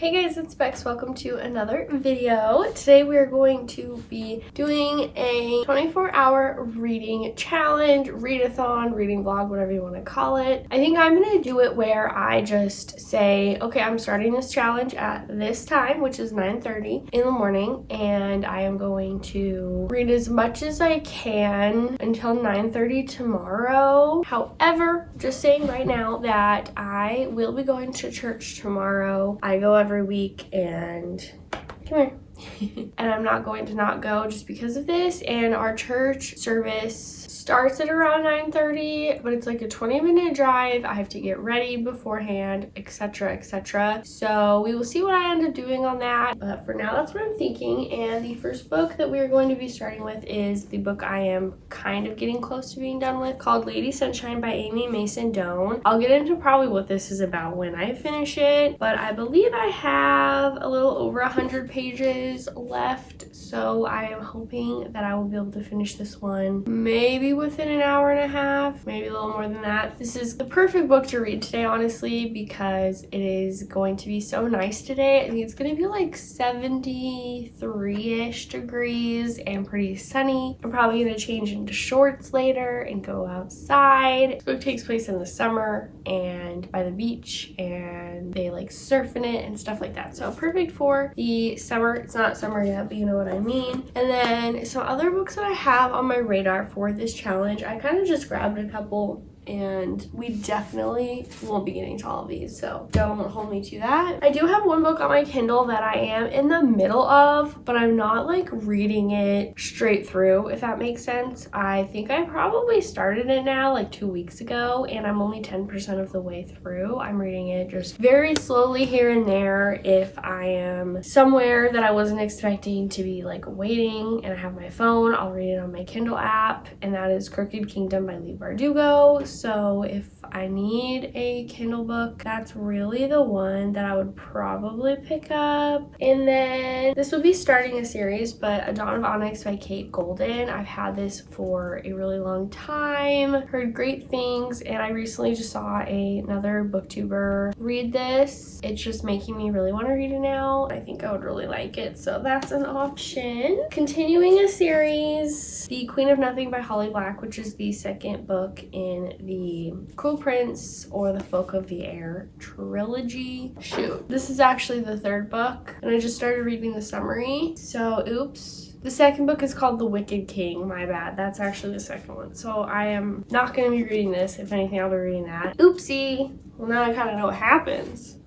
Hey guys, it's Bex. Welcome to another video. Today we are going to be doing a 24-hour reading challenge, readathon, reading vlog, whatever you want to call it. I think I'm going to do it where I just say, okay, I'm starting this challenge at this time, which is 9:30 in the morning, and I am going to read as much as I can until 9:30 tomorrow. However, just saying right now that I will be going to church tomorrow. I go every week, and come here. And I'm not going to not go just because of this. And our church service starts at around 9:30, but it's like a 20-minute drive. I have to get ready beforehand, etc, etc. So we will see what I end up doing on that, but for now that's what I'm thinking. And the first book that we are going to be starting with is the book I am kind of getting close to being done with, called Lady Sunshine by Amy Mason Doan. I'll get into probably what this is about when I finish it, but I believe I have a little over 100 pages left, so I am hoping that I will be able to finish this one maybe within an hour and a half, maybe a little more than that. This is the perfect book to read today, honestly, because it is going to be so nice today. I think it's going to be like 73-ish degrees and pretty sunny. I'm probably going to change into shorts later and go outside. This book takes place in the summer and by the beach, and they like surf in it and stuff like that, so perfect for the summer. It's not summer yet, but you know what I mean. And then some other books that I have on my radar for this challenge, I kind of just grabbed a couple, and we definitely won't be getting to all of these, so don't hold me to that. I do have one book on my Kindle that I am in the middle of, but I'm not like reading it straight through, if that makes sense. I think I probably started it now like 2 weeks ago, and I'm only 10% of the way through. I'm reading it just very slowly here and there. If I am somewhere that I wasn't expecting to be like waiting and I have my phone, I'll read it on my Kindle app, and that is Crooked Kingdom by Leigh Bardugo. So if I need a Kindle book, that's really the one that I would probably pick up. And then this will be starting a series, but A Dawn of Onyx by Kate Golden. I've had this for a really long time, heard great things, and I recently just saw another booktuber read this. It's just making me really want to read it now. I think I would really like it, so that's an option. Continuing a series, The Queen of Nothing by Holly Black, which is the second book in the Cruel Prince or the Folk of the Air trilogy. Shoot, this is actually the third book, and I just started reading the summary, so oops. The second book is called The Wicked King. My bad. That's actually the second one. So I am not going to be reading this. If anything, I'll be reading that. Oopsie. Well, now I kind of know what happens.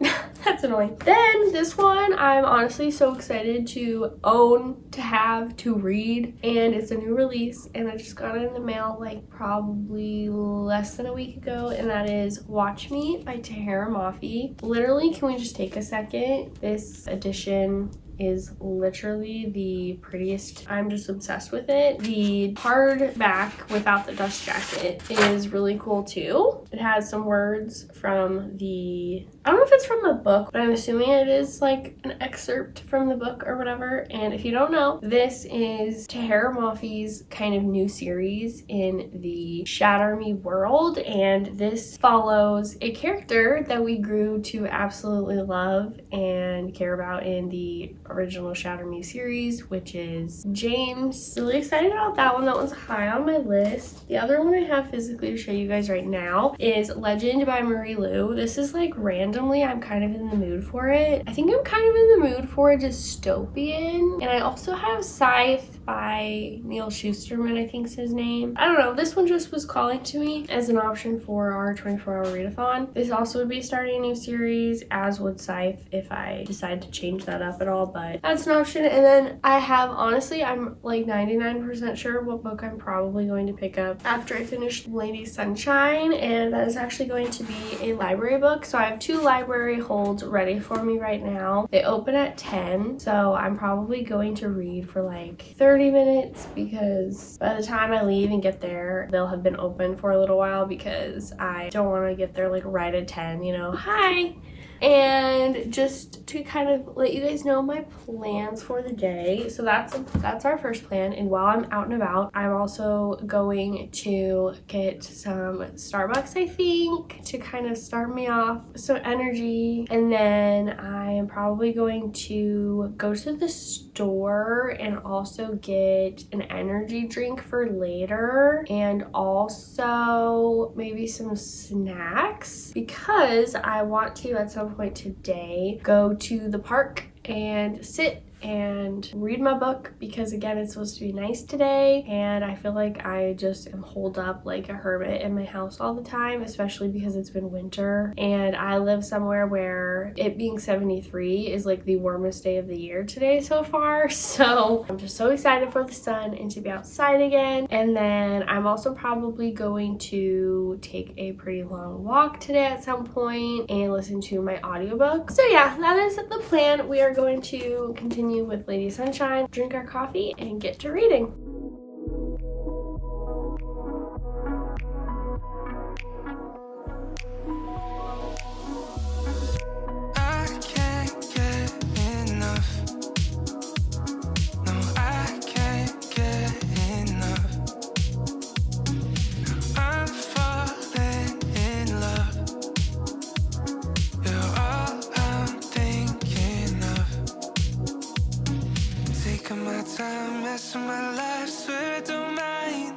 That's annoying. Then this one, I'm honestly so excited to own, to have, to read. And it's a new release, and I just got it in the mail like probably less than a week ago. And that is Watch Me by Tahara Mafi. Literally, can we just take a second? This edition is literally the prettiest. I'm just obsessed with it. The hardback without the dust jacket is really cool too. It has some words from the, I don't know if it's from the book, but I'm assuming it is like an excerpt from the book or whatever. And if you don't know, this is Tahara Mafi's kind of new series in the Shatter Me world, and this follows a character that we grew to absolutely love and care about in the original Shatter Me series, which is James. Really excited about that one. That one's high on my list. The other one I have physically to show you guys right now is Legend by Marie Lu. This is like randomly, I'm kind of in the mood for it. I think I'm kind of in the mood for a dystopian. And I also have Scythe by Neil Schusterman, I think is his name. I don't know. This one just was calling to me as an option for our 24-hour readathon. This also would be starting a new series, as would Scythe if I decide to change that up at all, but that's an option. And then I have, honestly, I'm like 99% sure what book I'm probably going to pick up after I finish Lady Sunshine, and that is actually going to be a library book. So I have 2 library holds ready for me right now. They open at 10, so I'm probably going to read for like 30 30 minutes because by the time I leave and get there, they'll have been open for a little while because I don't want to get there like right at 10, you know, hi. And just to kind of let you guys know my plans for the day. So that's our first plan. And while I'm out and about, I'm also going to get some Starbucks, I think, to kind of start me off some energy. And then I am probably going to go to the store and also get an energy drink for later, and also maybe some snacks because I want to at some point today go to the park and sit and read my book because again it's supposed to be nice today, and I feel like I just am holed up like a hermit in my house all the time, especially because it's been winter and I live somewhere where it being 73 is like the warmest day of the year today so far. So I'm just so excited for the sun and to be outside again. And then I'm also probably going to take a pretty long walk today at some point and listen to my audiobook. So yeah, that is the plan. We are going to continue with Lady Sunshine, drink our coffee, and get to reading. I can't get enough. No, I can't get enough. I'm falling in love. You're all I'm thinking of. Taking my time, messing my life, swear I don't mind.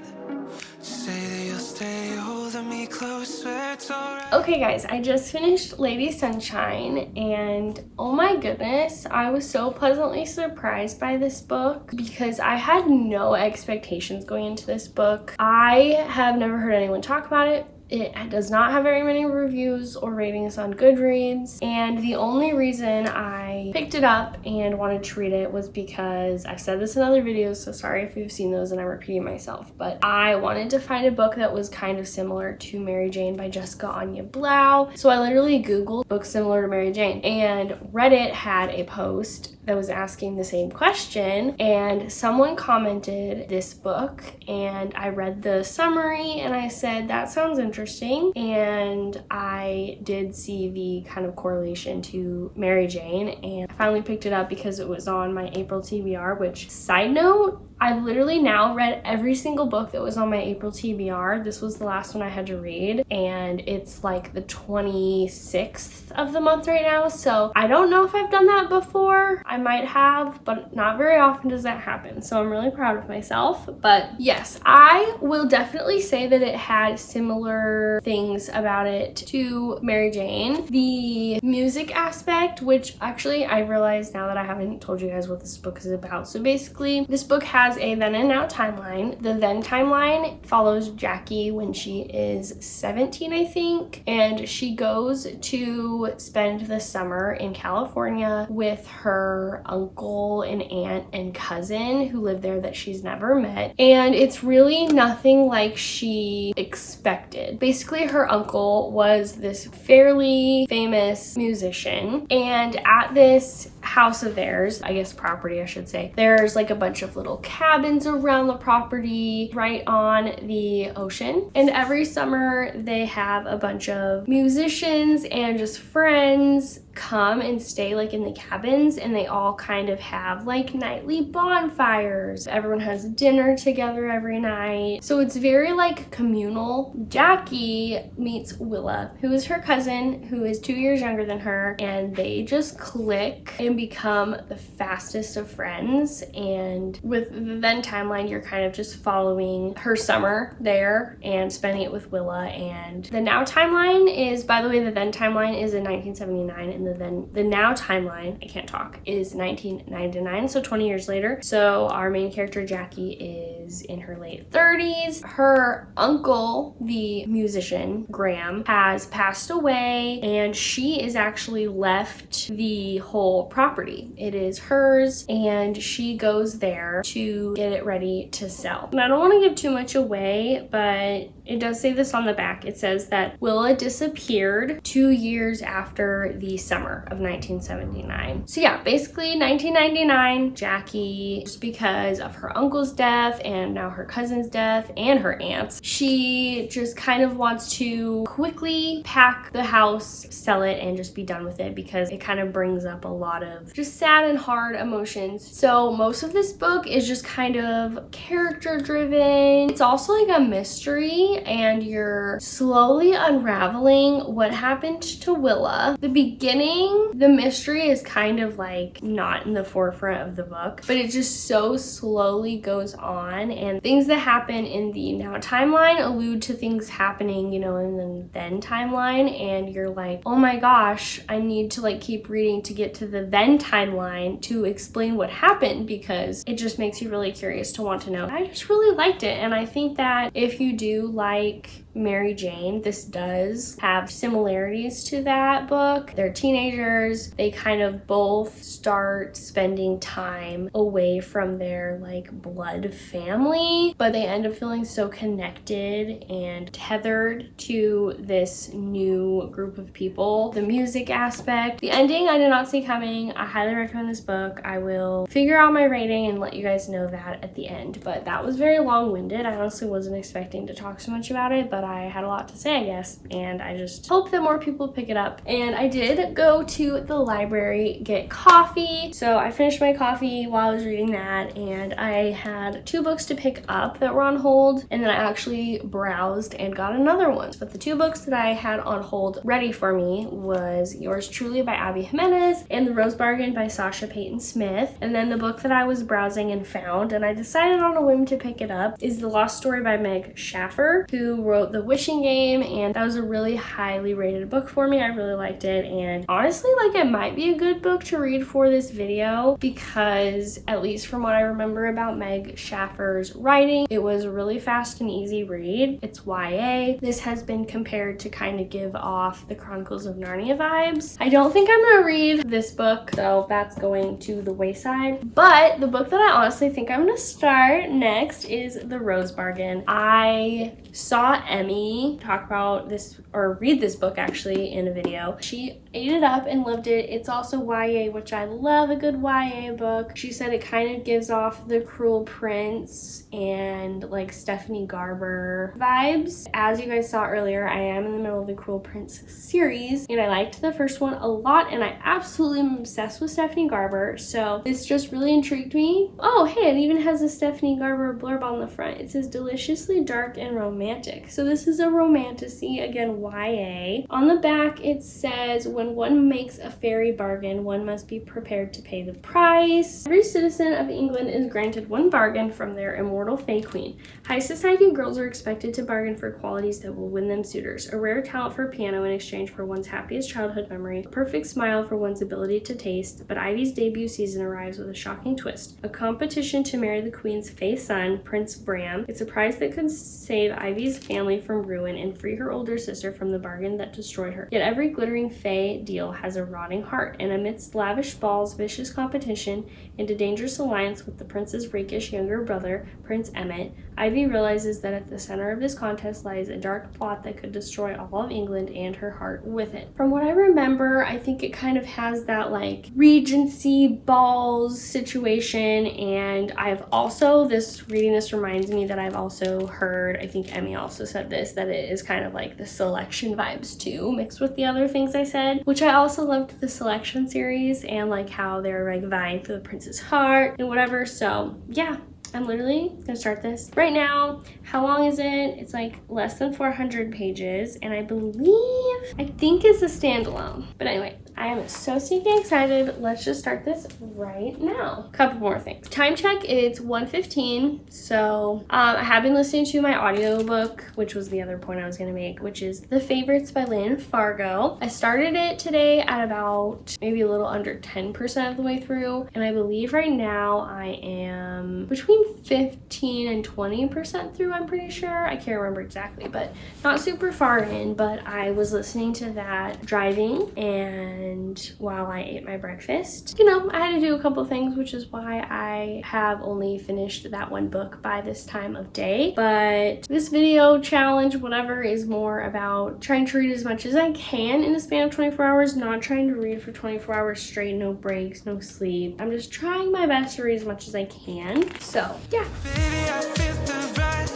Say that you'll stay holding me close, swear it's alright. Okay guys, I just finished Lady Sunshine and oh my goodness, I was so pleasantly surprised by this book because I had no expectations going into this book. I have never heard anyone talk about it. It does not have very many reviews or ratings on Goodreads, and the only reason I picked it up and wanted to read it was because I've said this in other videos, so sorry if you've seen those and I'm repeating myself, but I wanted to find a book that was kind of similar to Mary Jane by Jessica Anya Blau. So I literally Googled books similar to Mary Jane, and Reddit had a post that was asking the same question, and someone commented this book, and I read the summary and I said, that sounds interesting, and I did see the kind of correlation to Mary Jane, and I finally picked it up because it was on my April TBR, which, side note, I've literally now read every single book that was on my April TBR. This was the last one I had to read, and it's like the 26th of the month right now, so I don't know if I've done that before. I might have, but not very often does that happen, so I'm really proud of myself. But yes, I will definitely say that it had similar things about it to Mary Jane. The music aspect, which actually I realize now that I haven't told you guys what this book is about. So basically, this book has a then and now timeline. The then timeline follows Jackie when she is 17, I think, and she goes to spend the summer in California with her uncle and aunt and cousin who live there that she's never met, and it's really nothing like she expected. Basically, her uncle was this fairly famous musician, and at this house of theirs, I guess property I should say, there's like a bunch of little cabins around the property right on the ocean, and every summer they have a bunch of musicians and just friends come and stay like in the cabins, and they all kind of have like nightly bonfires. Everyone has dinner together every night, so it's very like communal. Jackie meets Willa, who is her cousin, who is 2 years younger than her, and they just click and become the fastest of friends. And with the then timeline, you're kind of just following her summer there and spending it with Willa. And the now timeline is, by the way, the then timeline is in 1979, and the now timeline, I can't talk, is 1999, so 20 years later. So our main character Jackie is in her late 30s. Her uncle, the musician Graham, has passed away, and she is actually left the whole property. It is hers, and she goes there to get it ready to sell. And I don't want to give too much away, but it does say this on the back. It says that Willa disappeared 2 years after the summer of 1979. So yeah, basically 1999, Jackie, just because of her uncle's death and now her cousin's death and her aunt's, she just kind of wants to quickly pack the house, sell it, and just be done with it because it kind of brings up a lot of just sad and hard emotions. So most of this book is just kind of character driven. It's also like a mystery and you're slowly unraveling what happened to Willa. The beginning, the mystery is kind of like not in the forefront of the book, but it just so slowly goes on, and things that happen in the now timeline allude to things happening, you know, in the then timeline, and you're like, oh my gosh, I need to like keep reading to get to the then timeline to explain what happened, because it just makes you really curious to want to know. I just really liked it, and I think that if you do like Mary Jane, this does have similarities to that book. They're teenagers. They kind of both start spending time away from their like blood family, but they end up feeling so connected and tethered to this new group of people. The music aspect, the ending I did not see coming. I highly recommend this book. I will figure out my rating and let you guys know that at the end, but that was very long-winded. I honestly wasn't expecting to talk so much about it, but I had a lot to say, I guess, and I just hope that more people pick it up. And I did go to the library, get coffee. So I finished my coffee while I was reading that, and I had 2 books to pick up that were on hold, and then I actually browsed and got another one. But the 2 books that I had on hold ready for me was Yours Truly by Abby Jimenez and The Rose Bargain by Sasha Payton Smith. And then the book that I was browsing and found, and I decided on a whim to pick it up, is The Lost Story by Meg Schaffer, who wrote The Wishing Game, and that was a really highly rated book for me. I really liked it, and honestly, like, it might be a good book to read for this video because, at least from what I remember about Meg Schaffer's writing, it was a really fast and easy read. It's YA. This has been compared to kind of give off the Chronicles of Narnia vibes. I don't think I'm gonna read this book, so that's going to the wayside. But the book that I honestly think I'm gonna start next is The Rose Bargain. I saw Emmy talk about this, or read this book actually, in a video. She ate it up and loved it. It's also YA, which I love a good YA book. She said it kind of gives off the Cruel Prince and like Stephanie Garber vibes. As you guys saw earlier, I am in the middle of the Cruel Prince series, and I liked the first one a lot, and I absolutely am obsessed with Stephanie Garber, so this just really intrigued me. Oh, hey, it even has a Stephanie Garber blurb on the front. It says deliciously dark and romantic. So this is a romantasy, again, YA. On the back, it says, when one makes a fairy bargain, one must be prepared to pay the price. Every citizen of England is granted one bargain from their immortal Fay Queen. High society girls are expected to bargain for qualities that will win them suitors. A rare talent for piano in exchange for one's happiest childhood memory. A perfect smile for one's ability to taste. But Ivy's debut season arrives with a shocking twist. A competition to marry the Queen's Fay son, Prince Bram. It's a prize that could save Ivy's family from ruin and free her older sister from the bargain that destroyed her. Yet every glittering Fay deal has a rotting heart, and amidst lavish balls, vicious competition, and a dangerous alliance with the prince's rakish younger brother, Prince Emmett, Ivy realizes that at the center of this contest lies a dark plot that could destroy all of England and her heart with it. From what I remember, I think it kind of has that like Regency balls situation, and I've also, reading this reminds me that I've also heard, I think Emmy also said this, that it is kind of like the Selection vibes too, mixed with the other things I said, which I also loved the Selection series and like how they're like vying for the prince's heart and whatever. So yeah, I'm literally gonna start this right now. How long is it? It's like less than 400 pages, and I think it's a standalone. But anyway, I am so stinking excited. Let's just start this right now. Couple more things. Time check, it's 1:15. So I have been listening to my audiobook, which was the other point I was gonna make, which is The Favorites by Lynn Fargo. I started it today at about maybe a little under 10% of the way through, and I believe right now I am between between 15 and 20% through, I'm pretty sure. I can't remember exactly, but not super far in. But I was listening to that driving and while I ate my breakfast. You know, I had to do a couple things, which is why I have only finished that one book by this time of day. But this video challenge, whatever, is more about trying to read as much as I can in the span of 24 hours, not trying to read for 24 hours straight, no breaks, no sleep. I'm just trying my best to read as much as I can. So yeah. Baby, I feel the rush.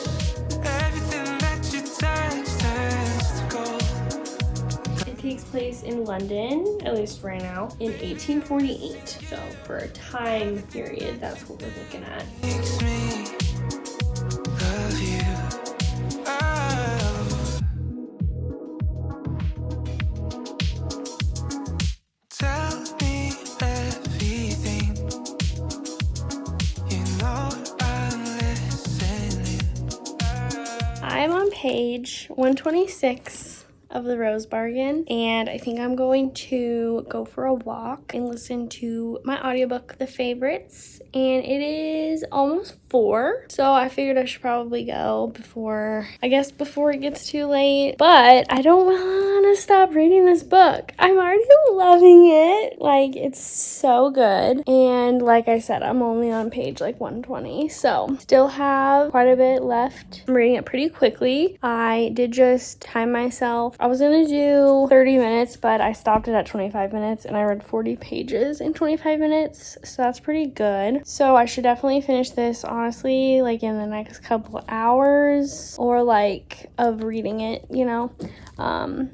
Everything that you touch turns to gold. It takes place in London, at least right now, in 1848. So for a time period, that's what we're looking at. Makes me love you. Oh. Tell me everything. You know I'm listening. I'm on page 126 of the Rose Bargain, and I think I'm going to go for a walk and listen to my audiobook, The Favorites, and it is almost 4, so I figured I should probably go before it gets too late. But I don't want to stop reading this book. I'm already loving it. Like, it's so good. And like I said, I'm only on page like 120, so still have quite a bit left. I'm reading it pretty quickly. I did just time myself. I was gonna do 30 minutes, but I stopped it at 25 minutes and I read 40 pages in 25 minutes, so that's pretty good. So I should definitely finish this, honestly, like in the next couple hours or like of reading it, you know.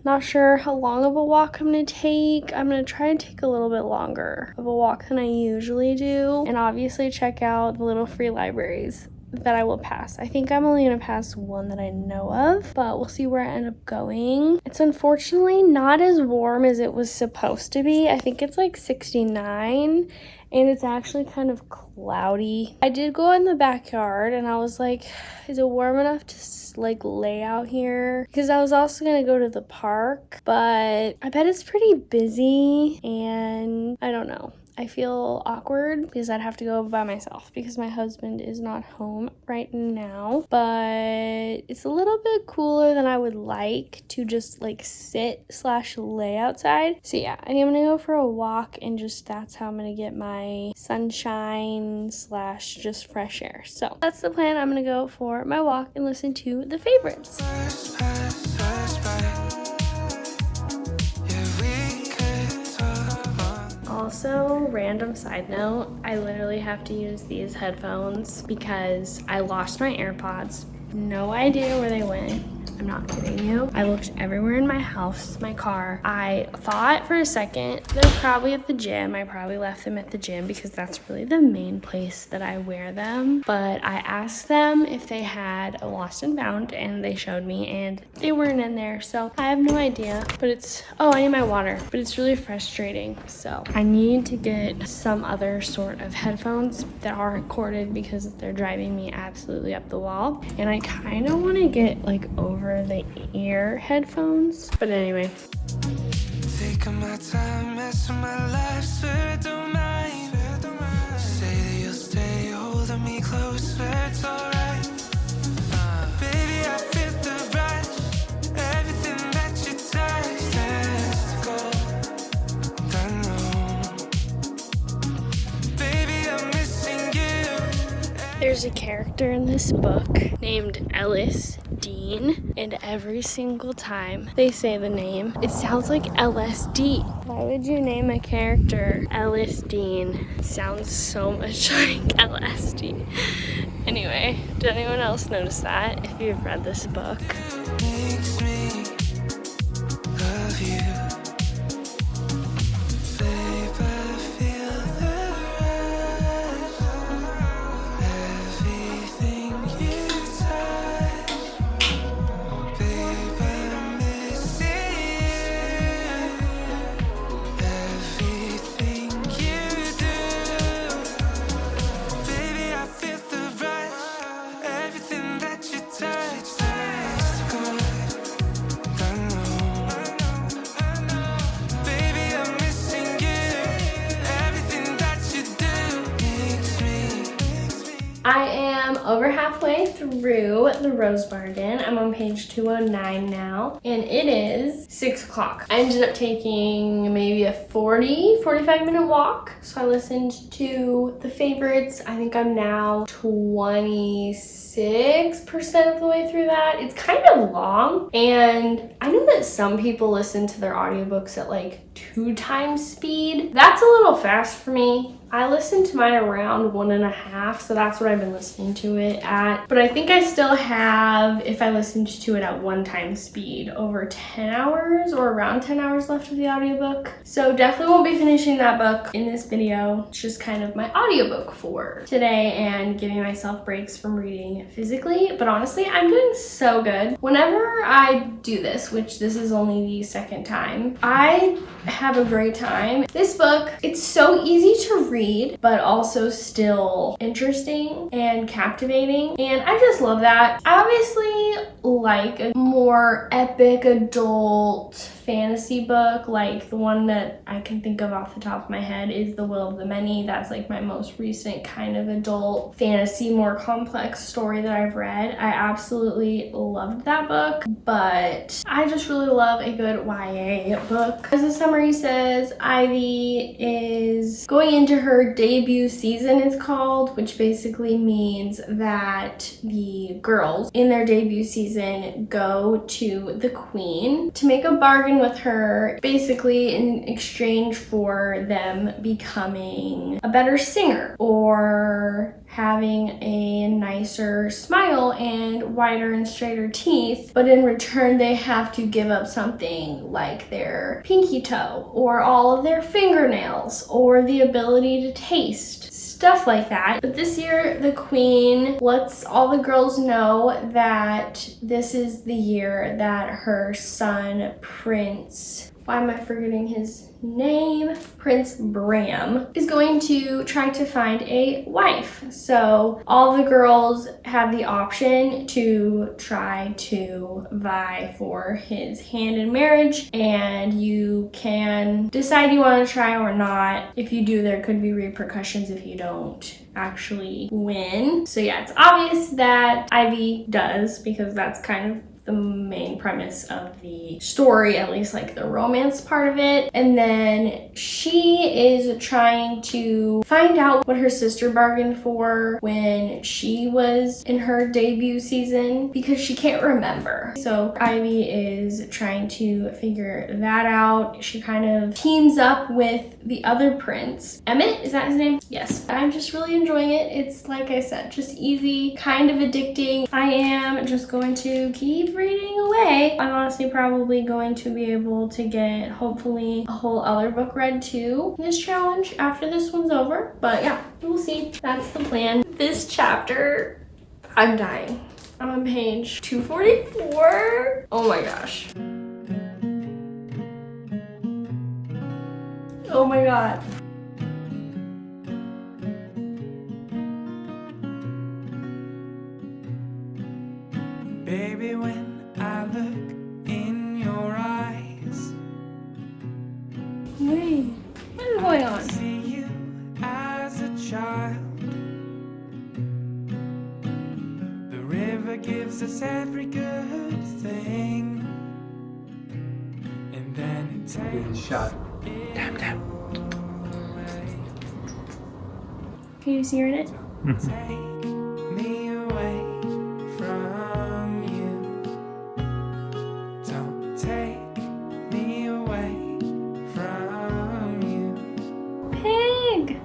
Not sure how long of a walk I'm gonna take. I'm gonna try and take a little bit longer of a walk than I usually do, and obviously check out the little free libraries that I will pass. I think I'm only gonna pass one that I know of, but we'll see where I end up going. It's unfortunately not as warm as it was supposed to be. I think it's like 69, and it's actually kind of cloudy. I did go in the backyard and I was like, is it warm enough to like lay out here? Because I was also gonna go to the park, but I bet it's pretty busy and I don't know. I feel awkward because I'd have to go by myself because my husband is not home right now. But it's a little bit cooler than I would like to just like sit/lay outside. So yeah, I think I'm gonna go for a walk and just that's how I'm gonna get my sunshine/just fresh air. So that's the plan. I'm gonna go for my walk and listen to The Favorites. First by. Yeah, we could talk. Also, random side note, I literally have to use these headphones because I lost my AirPods. No idea where they went. I'm not kidding you. I looked everywhere in my house, my car. I thought for a second they're probably at the gym. I probably left them at the gym because that's really the main place that I wear them. But I asked them if they had a lost and found and they showed me and they weren't in there. So I have no idea, but I need my water, but it's really frustrating. So I need to get some other sort of headphones that aren't corded because they're driving me absolutely up the wall. And I kind of want to get like over the ear headphones, but anyway. Taking my time, messing my life, swear I don't mind. Say that you'll stay holding me close, swear it's alright. Baby, I feel the rush. Everything that you touch turns to gold. I know. Baby, I'm missing you. There's a character in this book named Ellis Dean, and every single time they say the name, it sounds like LSD. Why would you name a character Ellis Dean? It sounds so much like LSD. Anyway, did anyone else notice that if you've read this book? Makes me love you. Babe, I feel the rush. Everything you touch. Babe, I'm missing everything you do. Baby, I feel the rush. Everything that you touch turns to gold. over halfway through The Rose Bargain. I'm on page 209 now, and it is 6 o'clock. I ended up taking maybe a 45 minute walk. So I listened to the favorites. I think I'm now 26% of the way through that. It's kind of long, and I know that some people listen to their audiobooks at like 2 times speed. That's a little fast for me. I listened to mine around 1.5, so that's what I've been listening to it at. But I think I still have, if I listened to it at 1 time speed, over 10 hours or around 10 hours left of the audiobook. So definitely won't be finishing that book in this video. It's just kind of my audiobook for today and giving myself breaks from reading physically. But honestly, I'm doing so good. Whenever I do this, which this is only the 2nd time, I have a great time. This book, it's so easy to read, but also still interesting and captivating, and I just love that. I obviously like a more epic adult fantasy book, like the one that I can think of off the top of my head is The Will of the Many. That's like my most recent kind of adult fantasy, more complex story that I've read. I absolutely loved that book, but I just really love a good YA book. As the summary says, Ivy is going into her debut season, it's called, which basically means that the girls in their debut season go to the queen to make a bargain with her, basically in exchange for them becoming a better singer or having a nicer smile and wider and straighter teeth, but in return they have to give up something like their pinky toe or all of their fingernails or the ability to taste. Stuff like that. But this year, the queen lets all the girls know that this is the year that her son, Prince, why am I forgetting his name? Prince Bram is going to try to find a wife. So all the girls have the option to try to vie for his hand in marriage, and you can decide you want to try or not. If you do, there could be repercussions if you don't actually win. So yeah, it's obvious that Ivy does, because that's kind of the main premise of the story, at least like the romance part of it. And then she is trying to find out what her sister bargained for when she was in her debut season, because she can't remember. So Ivy is trying to figure that out. She kind of teams up with the other prince. Emmett, is that his name? Yes. I'm just really enjoying it. It's, like I said, just easy, kind of addicting. I am just going to keep reading away. I'm honestly probably going to be able to get, hopefully, a whole other book read too in this challenge after this one's over. But yeah, we'll see. That's the plan. This chapter, I'm dying. I'm on page 244. Oh my gosh. Oh my god. Baby, when I look in your eyes, Wait, what is going I on? see you as a child. The river gives us every good thing, and then it takes Shot. Damn. Can you see her in it? Take me away from you. Don't take me away from you. Pig!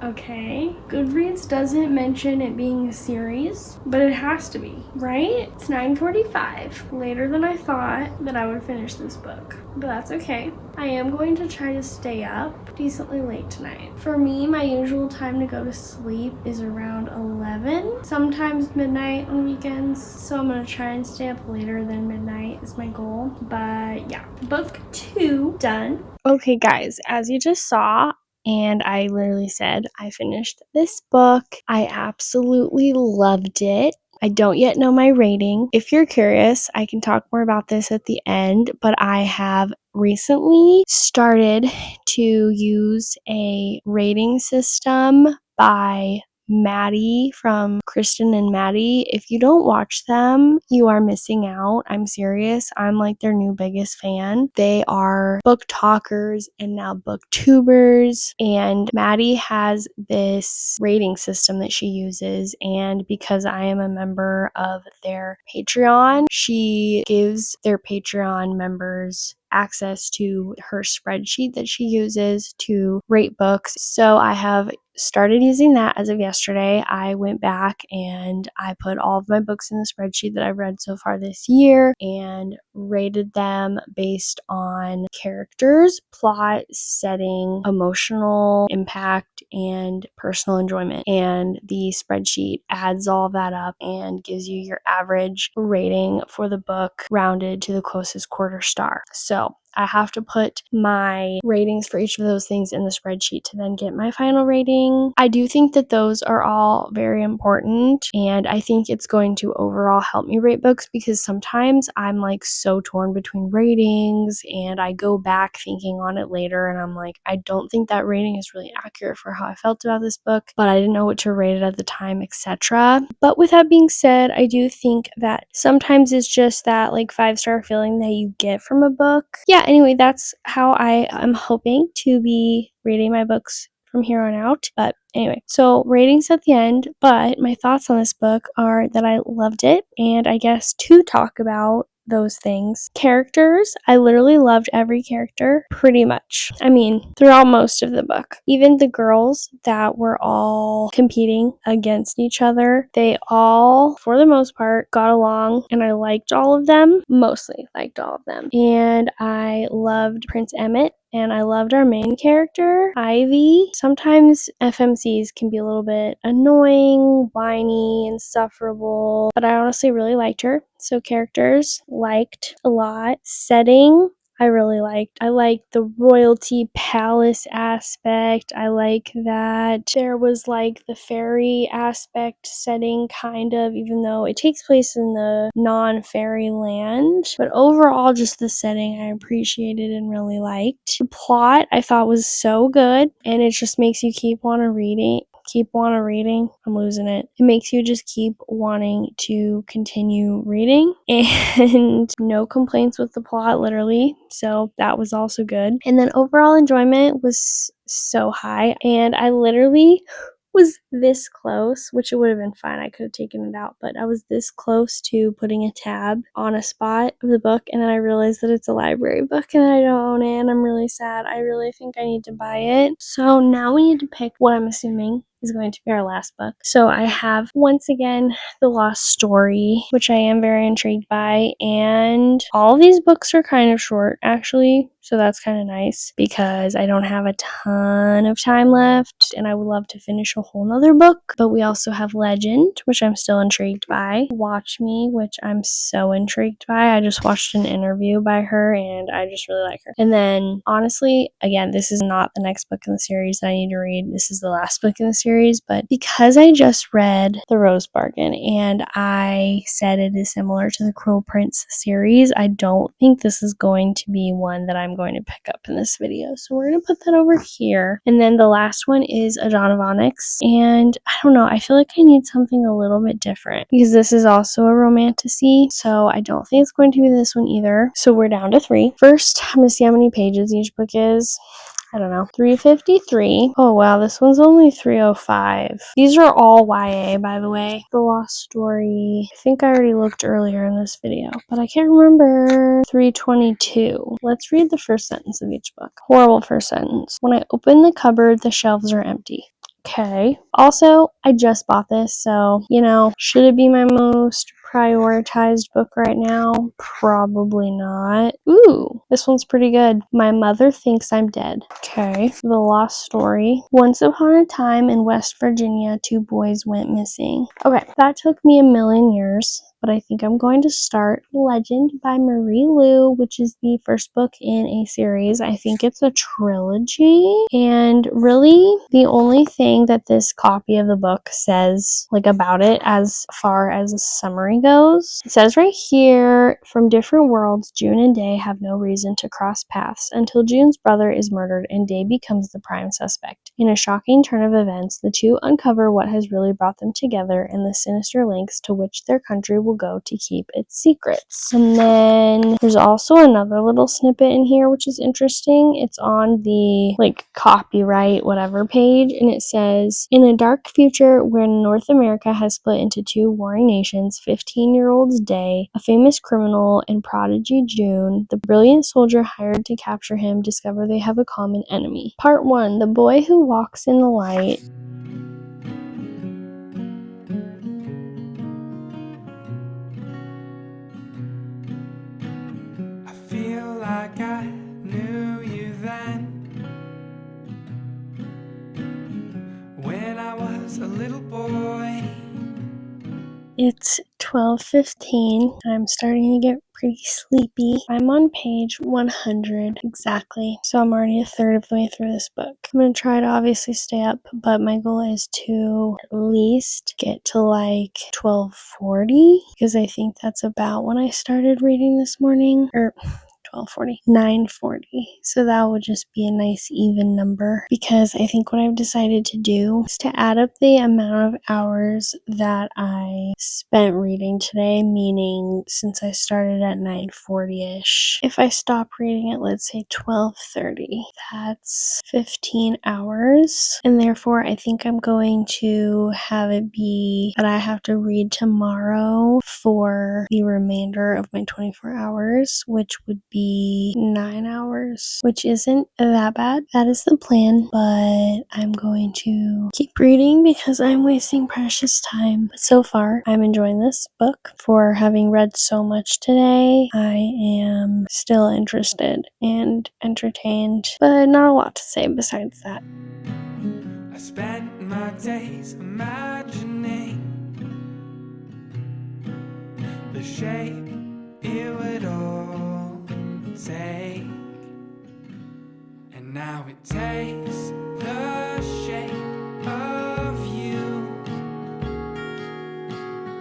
Okay. Goodreads doesn't mention it being a series, but it has to be, right? It's 9:45, later than I thought that I would finish this book, but that's okay. I am going to try to stay up decently late tonight. For me, my usual time to go to sleep is around 11, sometimes midnight on weekends, so I'm gonna try and stay up later than midnight is my goal. But yeah, book 2 done. Okay guys, as you just saw, and I literally said I finished this book. I absolutely loved it. I don't yet know my rating. If you're curious, I can talk more about this at the end, but I have recently started to use a rating system by Maddie from Kristen and Maddie. If you don't watch them, you are missing out. I'm serious. I'm like their new biggest fan. They are book talkers and now booktubers, and Maddie has this rating system that she uses, and because I am a member of their Patreon, she gives their Patreon members access to her spreadsheet that she uses to rate books. So I have started using that as of yesterday. I went back and I put all of my books in the spreadsheet that I've read so far this year and rated them based on characters, plot, setting, emotional impact, and personal enjoyment. And the spreadsheet adds all of that up and gives you your average rating for the book rounded to the closest quarter star. So I have to put my ratings for each of those things in the spreadsheet to then get my final rating. I do think that those are all very important, and I think it's going to overall help me rate books because sometimes I'm like so torn between ratings and I go back thinking on it later and I'm like, I don't think that rating is really accurate for how I felt about this book, but I didn't know what to rate it at the time, etc. But with that being said, I do think that sometimes it's just that like 5-star feeling that you get from a book. Yeah, anyway, that's how I am hoping to be rating my books from here on out. But anyway, so ratings at the end, but my thoughts on this book are that I loved it, and I guess to talk about those things. Characters, I literally loved every character pretty much. I mean, throughout most of the book. Even the girls that were all competing against each other, they all, for the most part, got along, and I liked all of them. Mostly liked all of them. And I loved Prince Emmett. And I loved our main character, Ivy. Sometimes FMCs can be a little bit annoying, whiny, insufferable, but I honestly really liked her. So characters, liked a lot. Setting, I really liked. I liked the royalty palace aspect. I like that there was like the fairy aspect setting kind of, even though it takes place in the non-fairy land. But overall, just the setting I appreciated and really liked. The plot I thought was so good, and it just makes you keep wanting reading. I'm losing it. It makes you just keep wanting to continue reading, and no complaints with the plot, literally. So that was also good. And then overall enjoyment was so high, and I literally was this close, which it would have been fine. I could have taken it out, but I was this close to putting a tab on a spot of the book, and then I realized that it's a library book and I don't own it, and I'm really sad. I really think I need to buy it. So now we need to pick what I'm assuming is going to be our last book. So I have, once again, The Lost Story, which I am very intrigued by, and all of these books are kind of short, actually, so that's kind of nice because I don't have a ton of time left, and I would love to finish a whole nother book. But we also have Legend, which I'm still intrigued by, Watch Me, which I'm so intrigued by. I just watched an interview by her, and I just really like her. And then, honestly, again, this is not the next book in the series that I need to read. This is the last book in the series, but because I just read The Rose Bargain and I said it is similar to the Cruel Prince series, I don't think this is going to be one that I'm going to pick up in this video. So we're going to put that over here. And then the last one is A Dawn of Onyx. And I don't know, I feel like I need something a little bit different because this is also a romantasy. So I don't think it's going to be this one either. So we're down to 3. First, I'm going to see how many pages each book is. I don't know, 353. Oh wow, this one's only 305. These are all YA, by the way. The Lost Story, I think I already looked earlier in this video, but I can't remember. 322. Let's read the first sentence of each book. Horrible first sentence. When I open the cupboard, the shelves are empty. Okay. Also, I just bought this, so, should it be my most prioritized book right now? Probably not. Ooh, this one's pretty good. My Mother Thinks I'm Dead. Okay. The Lost Story. Once upon a time in West Virginia, 2 boys went missing. Okay, that took me a million years, but but I think I'm going to start Legend by Marie Lu, which is the first book in a series. I think it's a trilogy, and really the only thing that this copy of the book says like about it as far as a summary goes, it says right here, from different worlds, June and Day have no reason to cross paths until June's brother is murdered and Day becomes the prime suspect. In a shocking turn of events, the two uncover what has really brought them together and the sinister lengths to which their country will go to keep its secrets. And then there's also another little snippet in here which is interesting. It's on the copyright whatever page, and it says, in a dark future where North America has split into two warring nations, 15-year-old Day, a famous criminal, and prodigy June, the brilliant soldier hired to capture him, discover they have a common enemy. Part 1. The Boy Who Walks in the Light. I feel like I knew you then, when I was a little boy. It's 12:15. I'm starting to get pretty sleepy. I'm on page 100 exactly, so I'm already a third of the way through this book. I'm going to try to obviously stay up, but my goal is to at least get to 12:40, because I think that's about when I started reading this morning, or 12:40, 9:40. So that would just be a nice even number, because I think what I've decided to do is to add up the amount of hours that I spent reading today, meaning since I started at 9:40ish. If I stop reading at, let's say, 12:30, that's 15 hours, and therefore I think I'm going to have it be that I have to read tomorrow for the remainder of my 24 hours, which would be 9 hours, which isn't that bad. That is the plan, but I'm going to keep reading because I'm wasting precious time. But so far, I'm enjoying this book. For having read so much today, I am still interested and entertained, but not a lot to say besides that. I spent my days imagining the shape it would all take, and now it takes the shape of you.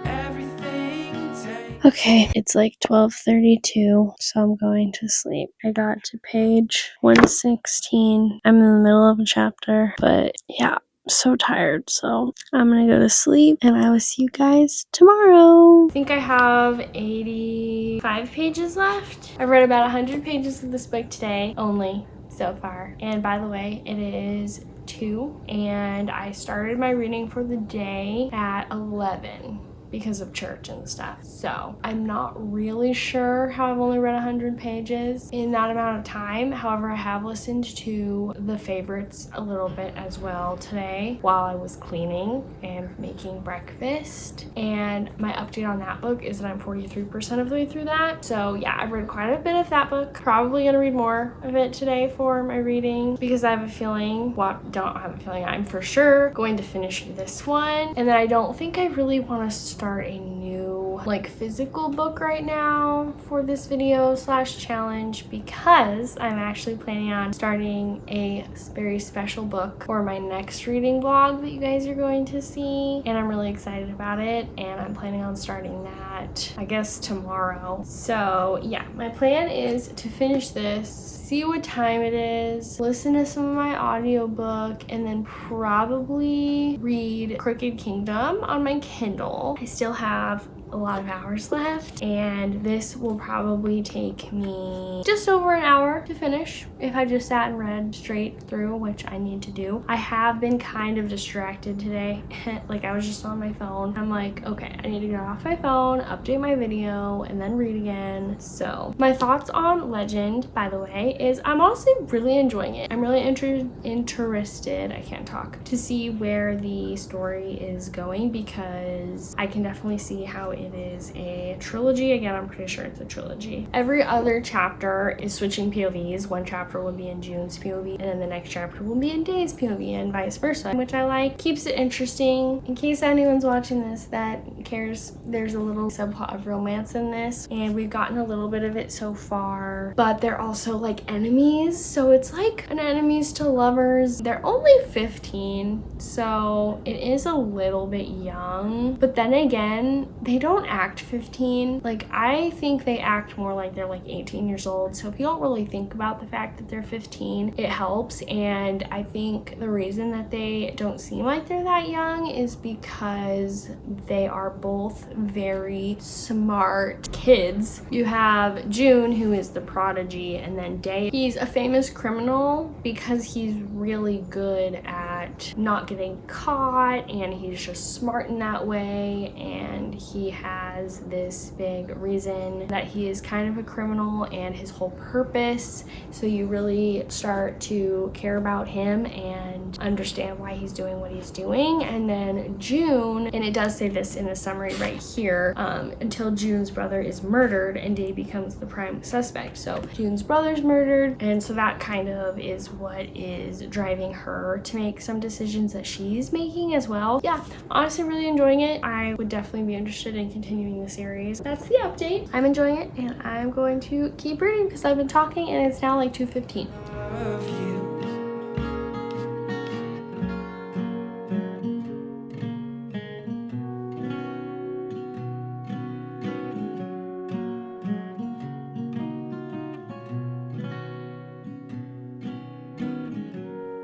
Everything takes. Okay, it's 12:32, so I'm going to sleep. I got to page 116. I'm in the middle of a chapter, but yeah, so tired, so I'm gonna go to sleep, and I will see you guys tomorrow. I think I have 85 pages left. I've read about 100 pages of this book today only so far. And by the way, it is 2, and I started my reading for the day at 11 because of church and stuff. So I'm not really sure how I've only read 100 pages in that amount of time. However, I have listened to the favorites a little bit as well today while I was cleaning and making breakfast. And my update on that book is that I'm 43% of the way through that. So yeah, I've read quite a bit of that book. Probably gonna read more of it today for my reading, because I have a feeling, I'm for sure going to finish this one. And then I don't think I really want to start a new physical book right now for this video / challenge, because I'm actually planning on starting a very special book for my next reading vlog that you guys are going to see, and I'm really excited about it, and I'm planning on starting that I guess tomorrow. So yeah, my plan is to finish this, see what time it is, listen to some of my audiobook, and then probably read Crooked Kingdom on my Kindle. I still have a lot of hours left, and this will probably take me just over an hour to finish if I just sat and read straight through, which I need to do. I have been kind of distracted today. I was just on my phone. I'm like, okay, I need to get off my phone, update my video, and then read again. So my thoughts on Legend, by the way, is I'm honestly really enjoying it. I'm really interested, I can't talk, to see where the story is going, because I can definitely see how it it is a trilogy. Again, I'm pretty sure it's a trilogy. Every other chapter is switching POVs. One chapter will be in June's POV, and then the next chapter will be in Day's POV, and vice versa, which I like. Keeps it interesting. In case anyone's watching this that cares, there's a little subplot of romance in this, and we've gotten a little bit of it so far, but they're also like enemies, so it's like an enemies to lovers. They're only 15, so it is a little bit young, but then again, they don't act 15. Like, I think they act more like they're like 18 years old, so if you don't really think about the fact that they're 15, it helps. And I think the reason that they don't seem like they're that young is because they are both very smart kids. You have June, who is the prodigy, and then Day. He's a famous criminal because he's really good at not getting caught, and he's just smart in that way, and he has this big reason that he is kind of a criminal and his whole purpose, so you really start to care about him and understand why he's doing what he's doing. And then June, and it does say this in the summary right here, until June's brother is murdered and Day becomes the prime suspect. So June's brother's murdered, and so that kind of is what is driving her to make some decisions that she's making as well. Yeah, honestly really enjoying it. I would definitely be interested in continuing the series. That's the update. I'm enjoying it, and I'm going to keep reading because I've been talking and it's now like 2:15. Of you.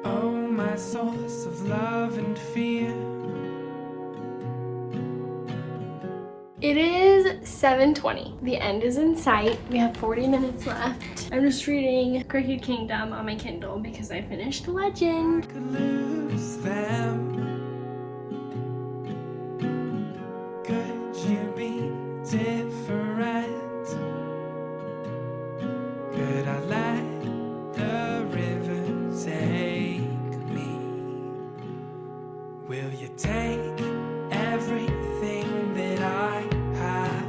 Oh, my source of love and fear. It is 7:20. The end is in sight. We have 40 minutes left. I'm just reading Crooked Kingdom on my Kindle because I finished Legend. Could lose them. Could you be different? Could I let the river take me? Will you take everything that I have?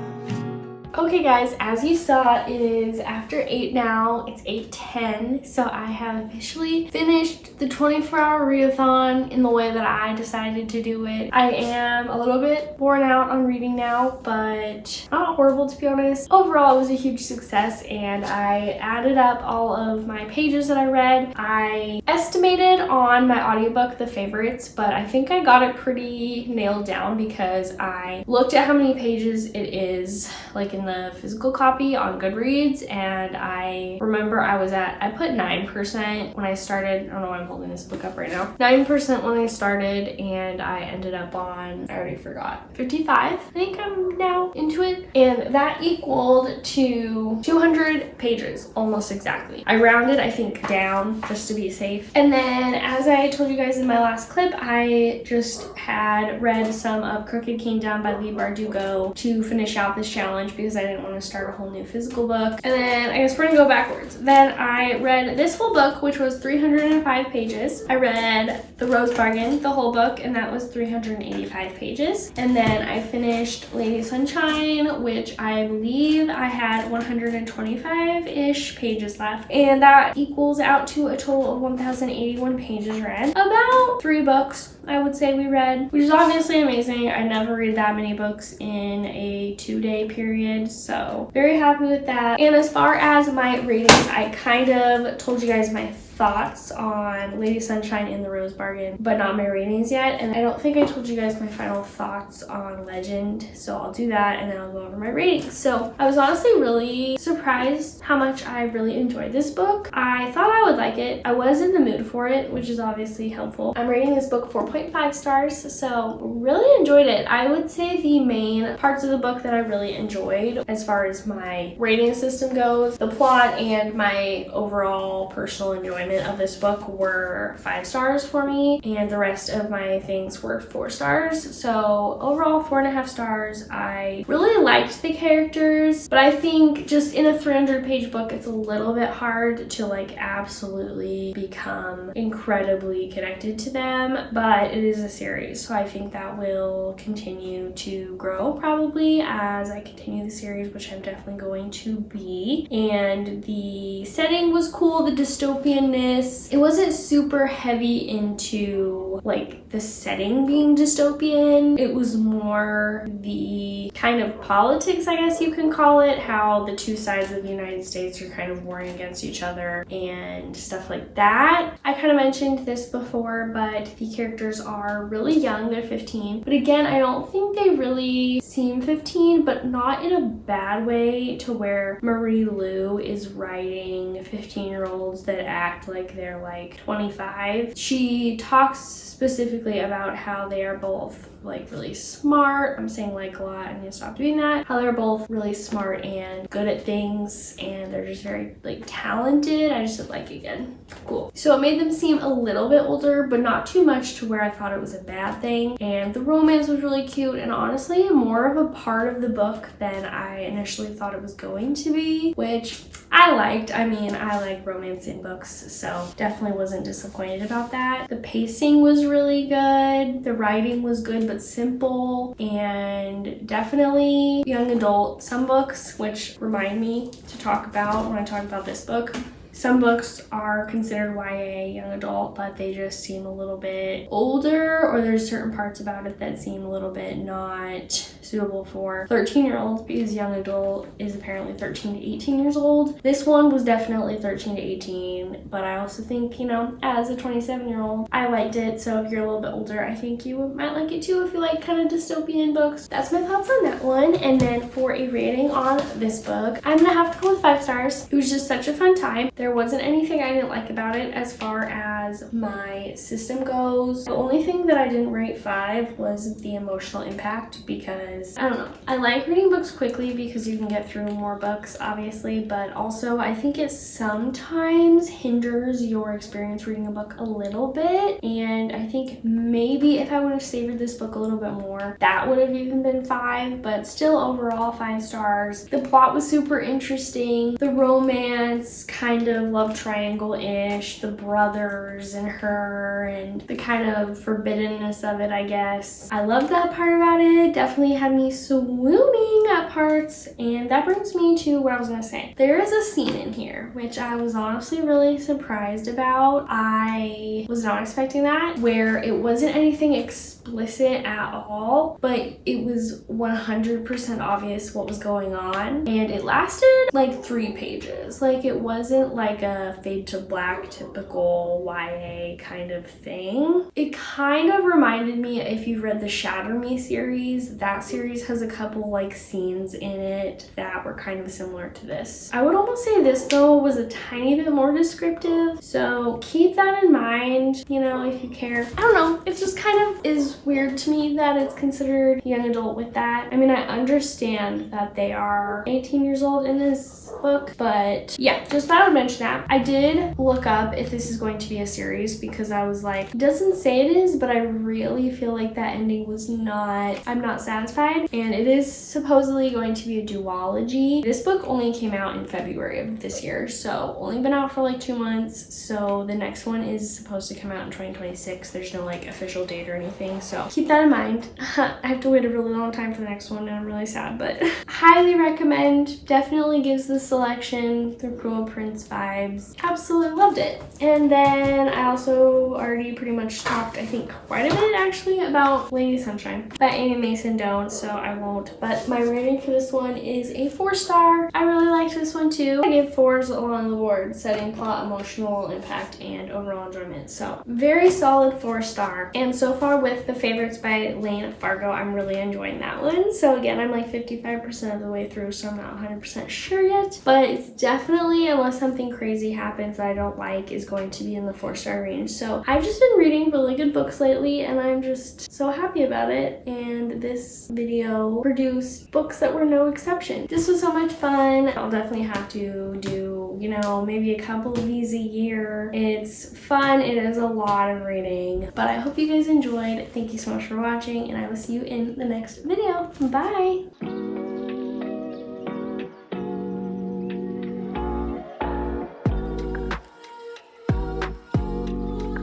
Okay guys, as you saw, it is after 8 now. It's 8:10, so I have officially finished the 24-hour readathon in the way that I decided to do it. I am a little bit worn out on reading now, but not horrible to be honest. Overall, it was a huge success, and I added up all of my pages that I read. I estimated on my audiobook the favorites, but I think I got it pretty nailed down because I looked at how many pages it is like in the physical copy on Goodreads, and I remember I put 9% when I started. I don't know why I'm holding this book up right now. 9% when I started, and I ended up on, I already forgot, 55. I think I'm now into it, and that equaled to 200 pages, almost exactly. I rounded, I think, down just to be safe. And then, as I told you guys in my last clip, I just had read some of Crooked Kingdom by Lee Bardugo to finish out this challenge because I didn't want to start a whole new physical book. And then I guess we're gonna go backwards. Then I read this whole book, which was 305 pages. I read The Rose Bargain, the whole book, and that was 385 pages. And then I finished Lady Sunshine, which I believe I had 125-ish pages left. And that equals out to a total of 1,081 pages read. About 3 books, I would say we read, which is obviously amazing. I never read that many books in a 2-day period, so very happy with that. And as far as my ratings, I kind of told you guys my thoughts on Lady Sunshine and The Rose Bargain, but not my ratings yet. And I don't think I told you guys my final thoughts on Legend, so I'll do that and then I'll go over my ratings. So I was honestly really surprised how much I really enjoyed this book. I thought I would like it. I was in the mood for it, which is obviously helpful. I'm rating this book 4.5 stars, so really enjoyed it. I would say the main parts of the book that I really enjoyed as far as my rating system goes, the plot and my overall personal enjoyment enjoyment of this book were 5 stars for me, and the rest of my things were 4 stars. So overall 4.5 stars. I really liked the characters, but I think just in a 300-page book, it's a little bit hard to like absolutely become incredibly connected to them, but it is a series, so I think that will continue to grow probably as I continue the series, which I'm definitely going to be. And the setting was cool, the dystopianness. It wasn't super heavy into like the setting being dystopian. It was more the kind of politics, I guess you can call it, how the two sides of the United States are kind of warring against each other and stuff like that. I kind of mentioned this before, but the characters are really young. They're 15. But again, I don't think they really seem 15, but not in a bad way to where Marie Lu is writing 15-year-olds that act like they're like 25. She talks specifically about how they are both like really smart. I'm saying like a lot, I need to stop doing that. How they're both really smart and good at things, and they're just very like talented. I just said like again. Cool. So it made them seem a little bit older, but not too much to where I thought it was a bad thing. And the romance was really cute, and honestly more of a part of the book than I initially thought it was going to be, which I liked. I mean, I like romance in books, so definitely wasn't disappointed about that. The pacing was really good. The writing was good but simple, and definitely young adult. Some books, which remind me to talk about when I talk about this book, some books are considered YA, young adult, but they just seem a little bit older, or there's certain parts about it that seem a little bit not suitable for 13-year-olds, because young adult is apparently 13 to 18 years old. This one was definitely 13 to 18, but I also think, you know, as a 27-year-old, I liked it. So if you're a little bit older, I think you might like it too if you like kind of dystopian books. That's my thoughts on that one. And then for a rating on this book, I'm gonna have to go with 5 stars. It was just such a fun time. There wasn't anything I didn't like about it as far as my system goes. The only thing that I didn't rate 5 was the emotional impact, because I don't know, I like reading books quickly because you can get through more books obviously, but also I think it sometimes hinders your experience reading a book a little bit, and I think maybe if I would have savored this book a little bit more, that would have even been 5, but still overall 5 stars. The plot was super interesting. The romance, kind of love triangle-ish, the brothers and her, and the kind of forbiddenness of it, I guess. I loved that part about it. Definitely had me swooning at parts, and that brings me to what I was gonna say. There is a scene in here which I was honestly really surprised about. I was not expecting that, where it wasn't anything explicit at all, but it was 100% obvious what was going on, and it lasted like 3 pages. Like, it wasn't like a fade to black typical YA kind of thing. It kind of reminded me, if you've read the Shatter Me series, that series has a couple like scenes in it that were kind of similar to this. I would almost say this though was a tiny bit more descriptive, so keep that in mind, you know, if you care. I don't know, it just kind of is weird to me that it's considered young adult with that. I mean, I understand that they are 18 years old in this book, but yeah, just thought I would mention that. I did look up if this is going to be a series, because I was like, it doesn't say it is, but I really feel like that ending was not, I'm not satisfied, and it is supposedly going to be a duology. This book only came out in February of this year, so only been out for like 2 months, so the next one is supposed to come out in 2026. There's no like official date or anything, so keep that in mind. I have to wait a really long time for the next one, and I'm really sad, but highly recommend. Definitely gives the selection the Cruel Prince vibes. Absolutely loved it. And then I also already pretty much talked, I think, quite a bit actually about Lady Sunshine by Amy Mason Doan, so I won't. But my rating for this one is a 4 star. I really liked this one too. I gave 4s along the board: setting, plot, emotional impact, and overall enjoyment. So very solid 4 star. And so far with the favorites by Lane Fargo, I'm really enjoying that one. So again, I'm like 55% of the way through, so I'm not 100% sure yet, but it's definitely, unless something crazy happens that I don't like is going to be in the 4-star range. So I've just been reading really good books lately, and I'm just so happy about it. And this video produced books that were no exception. This was so much fun. I'll definitely have to do, you know, maybe a couple of these a year. It's fun. It is a lot of reading, but I hope you guys enjoyed. Thank you so much for watching, and I will see you in the next video. Bye!